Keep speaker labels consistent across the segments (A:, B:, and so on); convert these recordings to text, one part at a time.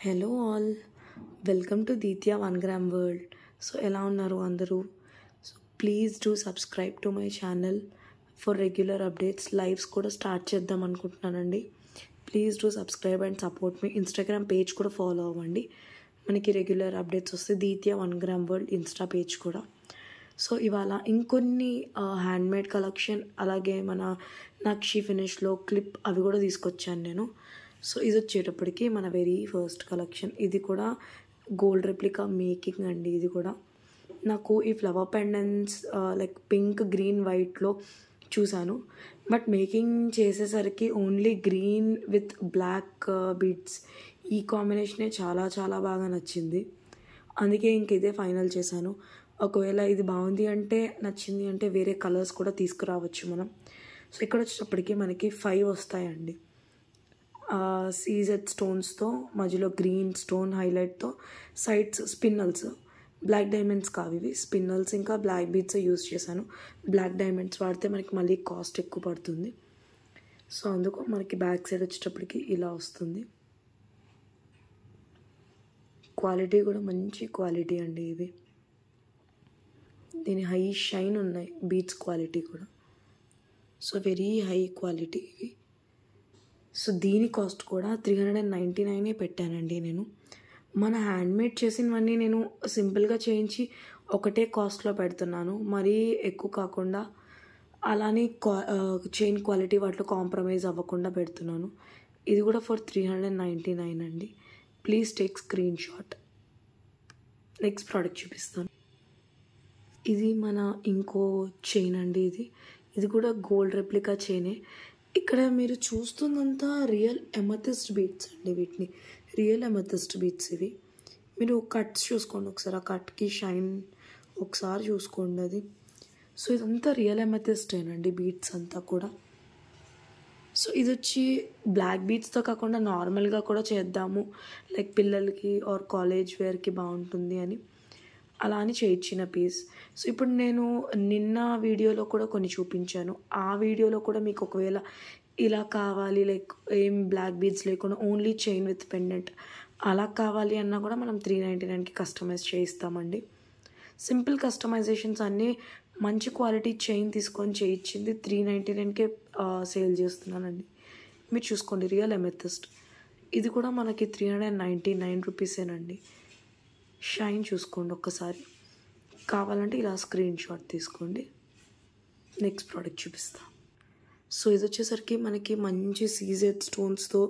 A: Hello all, welcome to దీత్య 1 gram world. So ఎలా ఉన్నారు అందరూ? So please do subscribe to my channel for regular updates. Lives కూడా start చేద్దాం అనుకుంటున్నానండి. Please do subscribe and support me. Instagram page కూడా follow అవ్వండి, మనకి రెగ్యులర్ అప్డేట్స్ వస్తే దీత్య 1 గ్రామ్ వరల్డ్ ఇన్స్టా పేజ్ కూడా. సో ఇవాళ ఇంకొన్ని హ్యాండ్మేడ్ కలెక్షన్, అలాగే మన నక్షి ఫినిష్లో క్లిప్ అవి కూడా తీసుకొచ్చాను నేను. సో ఇది వచ్చేటప్పటికి మన వెరీ ఫస్ట్ కలెక్షన్. ఇది కూడా గోల్డ్ రెప్లికా మేకింగ్ అండి. ఇది కూడా నాకు ఈ flower pendants like pink, green, వైట్లో చూశాను, బట్ మేకింగ్ చేసేసరికి only green with black beads, ఈ కాంబినేషనే చాలా చాలా బాగా నచ్చింది. అందుకే ఇంక ఇదే ఫైనల్ చేశాను. ఒకవేళ ఇది బాగుంది అంటే, నచ్చింది అంటే వేరే కలర్స్ కూడా తీసుకురావచ్చు మనం. సో ఇక్కడ వచ్చేటప్పటికి మనకి 5 వస్తాయండి. సీజెడ్ స్టోన్స్తో, మధ్యలో గ్రీన్ స్టోన్ హైలైట్తో, సైడ్స్ స్పిన్నల్స్, బ్లాక్ డైమండ్స్ కావు ఇవి, స్పిన్నల్స్ ఇంకా బ్లాక్ బీడ్స్ యూజ్ చేశాను. బ్లాక్ డైమండ్స్ వాడితే మనకి మళ్ళీ కాస్ట్ ఎక్కువ పడుతుంది. సో అందుకు మనకి బ్యాక్ సైడ్ వచ్చేటప్పటికి ఇలా వస్తుంది. క్వాలిటీ కూడా మంచి క్వాలిటీ అండి ఇవి. దీని హై షైన్ ఉన్నాయి బీడ్స్ క్వాలిటీ కూడా. సో వెరీ హై క్వాలిటీ ఇవి. సో దీని కాస్ట్ కూడా 399 పెట్టానండి నేను. మన హ్యాండ్మేడ్ చేసినవన్నీ నేను సింపుల్గా చేయించి ఒకటే కాస్ట్లో పెడుతున్నాను, మరీ ఎక్కువ కాకుండా. అలానే చైన్ క్వాలిటీ వాటిలో కాంప్రమైజ్ అవ్వకుండా పెడుతున్నాను. ఇది కూడా ఫర్ 399 అండి. Please take screen shot. Next product చూపిస్తాను. ఇది మన ఇంకో చైన్ అండి. ఇది కూడా గోల్డ్ రెప్లికా చైనే. ఇక్కడ మీరు చూస్తుందంతా రియల్ ఎమథిస్ట్ బీడ్స్ అండి. వీటిని రియల్ ఎమథిస్ట్ బీడ్స్ ఇవి. మీరు కట్స్ చూసుకోండి ఒకసారి, ఆ కట్కి షైన్ ఒకసారి చూసుకోండి అది. సో ఇదంతా రియల్ ఎమథిస్టేనండి బీడ్స్ అంతా కూడా. సో ఇది వచ్చి బ్లాక్ బీడ్స్తో కాకుండా నార్మల్గా కూడా చేద్దాము, లైక్ పిల్లలకి ఆర్ కాలేజ్ వేర్కి బాగుంటుంది అని అలా అని చేయించిన పీస్. సో ఇప్పుడు నేను నిన్న వీడియోలో కూడా కొన్ని చూపించాను. ఆ వీడియోలో కూడా మీకు ఒకవేళ ఇలా కావాలి, లైక్ ఏం బ్లాక్ బీడ్స్ లేకుండా ఓన్లీ చైన్ విత్ పెండెంట్ అలా కావాలి అన్నా కూడా మనం 399కి కస్టమైజ్ చేయిస్తామండి. సింపుల్ కస్టమైజేషన్స్ అన్నీ మంచి క్వాలిటీ చైన్ తీసుకొని చేయించింది 399కే సేల్ చేస్తున్నానండి. మీరు చూసుకోండి, రియల్ ఎమెథిస్ట్. ఇది కూడా మనకి 399 రూపీసేనండి. షైన్ చూసుకోండి ఒక్కసారి. కావాలంటే ఇలా స్క్రీన్ షాట్ తీసుకోండి. నెక్స్ట్ ప్రోడక్ట్ చూపిస్తా. సో ఇది వచ్చేసరికి మనకి మంచి సీజెడ్ స్టోన్స్తో,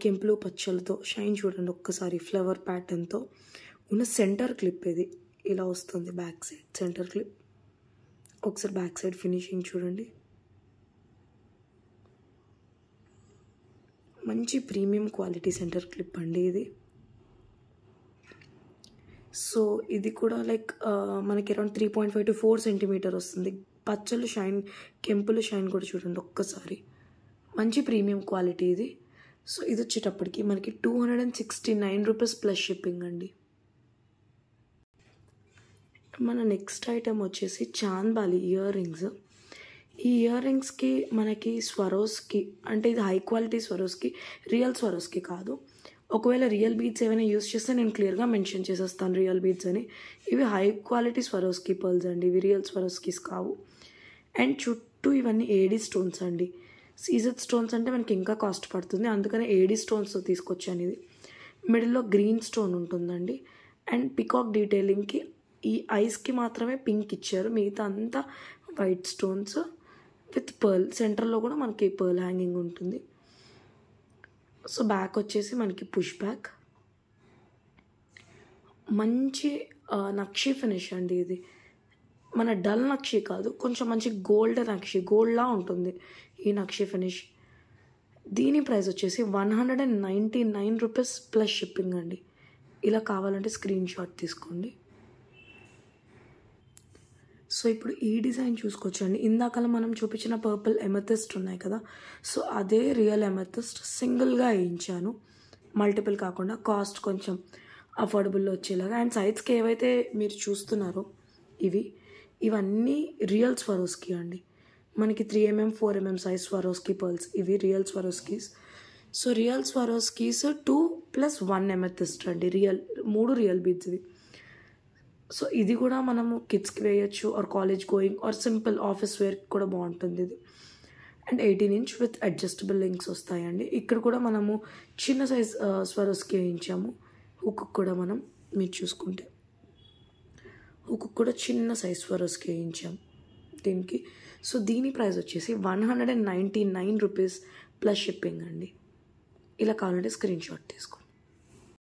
A: కెంపులు పచ్చలతో షైన్ చూడండి ఒక్కసారి. ఫ్లవర్ ప్యాటర్న్తో ఉన్న సెంటర్ క్లిప్ ఇది ఇలా వస్తుంది. Back side centre clip. ఒకసారి బ్యాక్ సైడ్ ఫినిషింగ్ చూడండి. మంచి ప్రీమియం క్వాలిటీ సెంటర్ క్లిప్ అండి ఇది. సో ఇది కూడా లైక్ మనకి అరౌండ్ 3.5 to 4 సెంటీమీటర్ వస్తుంది. పచ్చలు షైన్, కెంపులు షైన్ కూడా చూడండి ఒక్కసారి. మంచి ప్రీమియం క్వాలిటీ ఇది. సో ఇది వచ్చేటప్పటికి మనకి 269 రూపీస్ ప్లస్ షిప్పింగ్ అండి. మన నెక్స్ట్ ఐటమ్ వచ్చేసి చాంద్బాలి ఇయర్ రింగ్స్. ఈ ఇయర్ రింగ్స్కి మనకి స్వరోస్కి, అంటే ఇది high quality Swarovski, real Swarovski కాదు. ఒకవేళ రియల్ బీడ్స్ ఏమైనా యూస్ చేస్తే నేను క్లియర్గా మెన్షన్ చేసేస్తాను రియల్ బీడ్స్ అని. ఇవి హై క్వాలిటీ స్వరోస్కి పర్ల్స్ అండి, ఇవి రియల్ స్వరోస్కీస్ కావు. అండ్ చుట్టూ ఇవన్నీ ఏడీ స్టోన్స్ అండి. సీజెడ్ స్టోన్స్ అంటే మనకి ఇంకా కాస్ట్ పడుతుంది, అందుకని ఏడీ స్టోన్స్తో తీసుకొచ్చాను ఇది. మిడిల్లో గ్రీన్ స్టోన్ ఉంటుందండి. అండ్ పికాక్ డీటెయిలింగ్కి ఈ ఐస్కి మాత్రమే పింక్ ఇచ్చారు, మిగతా అంతా వైట్ స్టోన్స్ విత్ పర్ల్. సెంటర్లో కూడా మనకి పర్ల్ హ్యాంగింగ్ ఉంటుంది. సో బ్యాక్ వచ్చేసి మనకి పుష్ బ్యాక్. మంచి నక్షి ఫినిష్ అండి ఇది. మన డల్ నక్షి కాదు, కొంచెం మంచి గోల్డ్ నక్షి, గోల్డ్లా ఉంటుంది ఈ నక్షి ఫినిష్. దీని ప్రైస్ వచ్చేసి 199 రూపీస్ ప్లస్ షిప్పింగ్ అండి. ఇలా కావాలంటే స్క్రీన్ షాట్ తీసుకోండి. సో ఇప్పుడు ఈ డిజైన్ చూసుకోవచ్చండి. ఇందాకలా మనం చూపించిన పర్పుల్ ఎమెథిస్ట్ ఉన్నాయి కదా, సో అదే రియల్ ఎమెథిస్ట్ సింగిల్గా వేయించాను, మల్టిపుల్ కాకుండా. కాస్ట్ కొంచెం అఫోర్డబుల్లో వచ్చేలాగా. అండ్ సైడ్స్కి ఏవైతే మీరు చూస్తున్నారో ఇవన్నీ రియల్ స్వరోస్కి అండి. మనకి 3mm 4mm size Swarovski pearls, ఇవి real Swarovskis. So real Swarovskis 2 + 1 amethyst అండి, 3 రియల్ బీడ్స్ ఇవి. సో ఇది కూడా మనము కిడ్స్కి వేయచ్చు, or college going or simple office వేర్కి కూడా బాగుంటుంది ఇది. And 18 inch with adjustable links వస్తాయండి. ఇక్కడ కూడా మనము చిన్న సైజ్ స్వరోస్కి వేయించాము. హుక్ కూడా మనం మీరు చూసుకుంటే హుక్ కూడా చిన్న సైజ్ స్వరోస్కి వేయించాము దీనికి. సో దీని ప్రైస్ వచ్చేసి 199 రూపీస్ ప్లస్ షిప్పింగ్ అండి. ఇలా కావాలంటే స్క్రీన్ షాట్ తీసుకోండి.